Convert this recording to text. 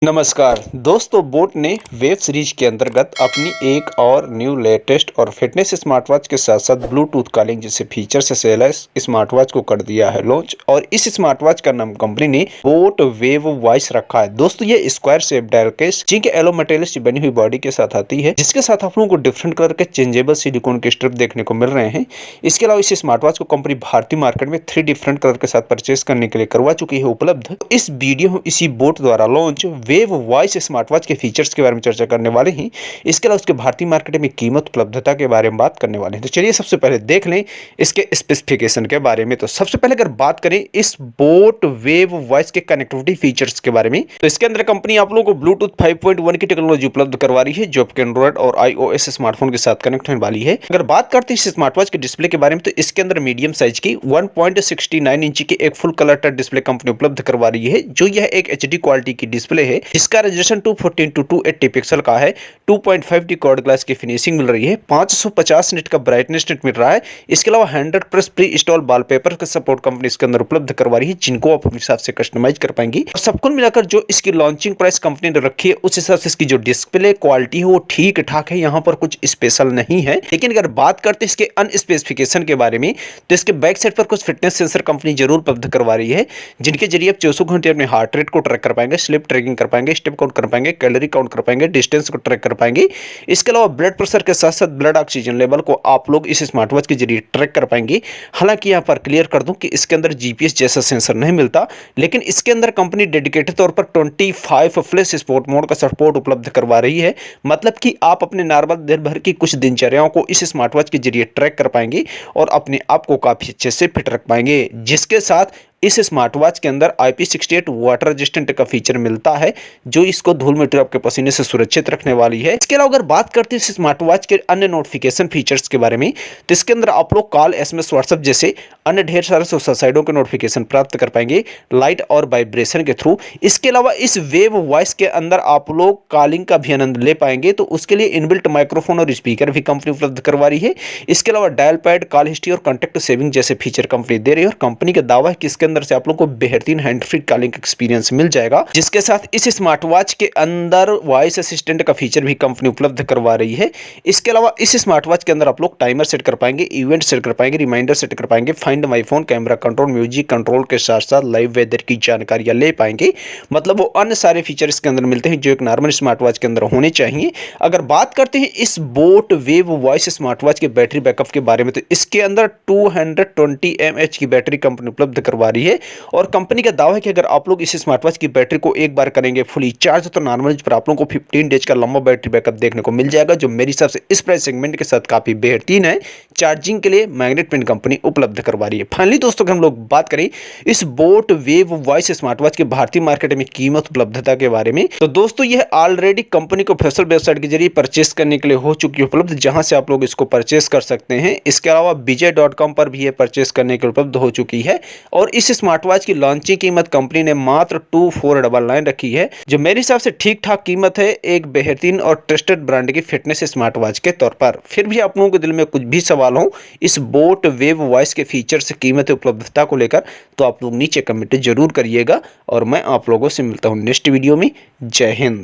नमस्कार दोस्तों, बोट ने वेब सीरीज के अंतर्गत अपनी एक और न्यू लेटेस्ट और फिटनेस स्मार्ट वॉच के साथ साथ ब्लूटूथ कॉलिंग जैसे फीचर से सेलेस स्मार्ट वॉच को कर दिया है लॉन्च। और इस स्मार्ट वॉच का नाम कंपनी ने बोट वेव वॉइस रखा है। दोस्तों ये square shape dial case zinc alloy material से बनी हुई बॉडी के साथ आती है, जिसके साथ आप लोगों को डिफरेंट कलर के चेंजेबल सिलिकॉन के स्ट्रिप देखने को मिल रहे हैं। इसके अलावा इस स्मार्ट वॉच को कंपनी भारतीय मार्केट में 3 डिफरेंट कलर के साथ परचेस करने के लिए करवा चुकी है उपलब्ध। इस वीडियो में इसी बोट द्वारा launch wave voice smart watch के फीचर्स के बारे में चर्चा करने वाले हैं। इसके अलावा उसके भारतीय मार्केट में कीमत उपलब्धता के बारे में बात करने वाले हैं। तो चलिए सबसे पहले देख लें इसके स्पेसिफिकेशन के बारे में। तो सबसे पहले अगर बात करें इस बोट वेव वॉइस के कनेक्टिविटी फीचर्स के बारे में, तो इसके अंदर कंपनी आप लोगों को ब्लूटूथ 5.1 की टेक्नोलॉजी उपलब्ध करवा रही है, जो आपके एंड्रॉइड और iOS स्मार्टफोन के साथ कनेक्ट होने वाली है। अगर बात करते हैं इस स्मार्ट वॉच के डिस्प्ले के बारे में, तो इसके अंदर मीडियम साइज की 1.69 इंच की एक full colour touch display company उपलब्ध करवा रही है, जो यह एक HD क्वालिटी की डिस्प्ले है, जिसका रेजोल्यूशन 240x280 पिक्सल का है। 2.5D क्वाड ग्लास की फिनिशिंग मिल रही है। 550 निट का ब्राइटनेस नेट मिल रहा है। इसके अलावा 100+ प्री इंस्टॉल वॉलपेपर का सपोर्ट कंपनी इसके अंदर उपलब्ध करवा रही है, जिनको आप अपने हिसाब से कस्टमाइज कर पाएंगी। और सब कुल मिलाकर जो इसकी लॉन्चिंग प्राइस कंपनी ने रखी है, उस हिसाब से इसकी जो डिस्प्ले क्वालिटी है वो ठीक ठाक है, यहाँ पर कुछ स्पेशल नहीं है। लेकिन अगर बात करते हैं इसके अन्य स्पेसिफिकेशन के बारे में, तो इसके बैक साइड पर कुछ फिटनेस सेंसर कंपनी जरूर उपलब्ध करवा रही है, जिनके जरिए आप 24 घंटे अपने हार्ट रेट को ट्रैक कर पाएंगे, स्लिप ट्रैकिंग कर पाएंगे, स्टेप काउंट कर पाएंगे, कैलोरी काउंट कर पाएंगे, डिस्टेंस को ट्रैक कर पाएंगे। इसके अलावा ब्लड प्रेशर के साथ साथ ब्लड ऑक्सीजन लेवल को आप लोग इस स्मार्ट वॉच के जरिए ट्रैक कर पाएंगे। हालांकि यहाँ पर क्लियर कर दूं कि इसके अंदर जीपीएस जैसा सेंसर नहीं मिलता, लेकिन इसके अंदर कंपनी डेडिकेटेड तौर पर 25 फ्लैश स्पोर्ट मोड का सपोर्ट उपलब्ध करवा रही है। मतलब कि आप अपने नॉर्मल दिन भर की कुछ दिनचर्याओं को इस स्मार्ट वॉच के जरिए ट्रैक कर पाएंगे और अपने आप को काफी अच्छे से फिट रख पाएंगे। जिसके साथ इस स्मार्ट वॉच के अंदर IP68 वाटर रेजिस्टेंट का फीचर मिलता है, जो इसको धूल मिट्टी आपके पसीने से सुरक्षित रखने वाली है। इसके अलावा अगर बात करते हैं इस स्मार्ट वॉच के अन्य नोटिफिकेशन फीचर्स के बारे में, तो इसके अंदर आप लोग कॉल, SMS, व्हाट्सएप जैसे अन्य ढेर सारे सोशल साइटों के नोटिफिकेशन प्राप्त कर पाएंगे लाइट और वाइब्रेशन के थ्रू। इसके अलावा इस वेव वॉइस के अंदर आप लोग कॉलिंग का भी आनंद ले पाएंगे, तो उसके लिए इनबिल्ट माइक्रोफोन और स्पीकर भी कंपनी उपलब्ध करवा रही है। इसके अलावा डायल पैड, कॉल हिस्ट्री और कॉन्टैक्ट सेविंग जैसे फीचर कंपनी दे रही है। और कंपनी का दावा है कि इसके अंदर से आप लोग को बेहतरीन हैंड फ्री कॉलिंग एक्सपीरियंस मिल जाएगा। जिसके साथ इस स्मार्ट वॉच के अंदर वॉइस असिस्टेंट का फीचर भी कंपनी उपलब्ध करवा रही है। इसके अलावा इस स्मार्ट वॉच के अंदर आप लोग टाइमर सेट कर पाएंगे, इवेंट सेट कर पाएंगे, रिमाइंडर सेट कर पाएंगे, find my phone, camera control, music control के साथ साथ लाइव वेदर की जानकारियां ले पाएंगे। मतलब वो अन्य सारे फीचर इसके अंदर मिलते हैं जो एक नॉर्मल स्मार्ट वॉच के अंदर होने चाहिए। अगर बात करते हैं इस boat wave voice smart watch के बैटरी बैकअप के बारे में, तो इसके अंदर 220 mAh की बैटरी कंपनी उपलब्ध करवा रही है। और कंपनी का दावा है कि अगर आप लोग इस स्मार्ट वॉच की बैटरी को एक बार करेंगे फुली चार्ज, तो नॉर्मल पर आप लोगों को 15 डेज का लंबा बैटरी बैकअप देखने को मिल जाएगा, जो मेरे हिसाब से इस प्राइस सेगमेंट के साथ काफी बेहतरीन है। चार्जिंग के लिए मैग्नेट पिन कंपनी उपलब्ध करवा रही है। फाइनली दोस्तों अगर हम लोग बात करें इस boat wave voice smart watch के भारतीय मार्केट में कीमत उपलब्धता के बारे में, तो दोस्तों यह ऑलरेडी कंपनी को ऑफिशियल वेबसाइट के जरिए परचेस करने के लिए हो चुकी है उपलब्ध, जहां से आप लोग इसको परचेस कर सकते हैं। इसके अलावा विजय.com पर भी यह परचेस करने के लिए उपलब्ध हो चुकी है। और इस स्मार्ट वॉच की लॉन्चिंग कीमत कंपनी ने मात्र 2499 रखी है, जो मेरे हिसाब से ठीक ठाक कीमत है एक बेहतरीन और ट्रस्टेड ब्रांड की फिटनेस स्मार्ट वॉच के तौर पर। फिर भी आप लोगों के दिल में कुछ भी सवाल हो इस बोट वेव वॉइस के फीचर्स, कीमत, उपलब्धता को लेकर, तो आप लोग नीचे कमेंट जरूर करिएगा। और मैं आप लोगों से मिलता हूं नेक्स्ट वीडियो में। जय हिंद।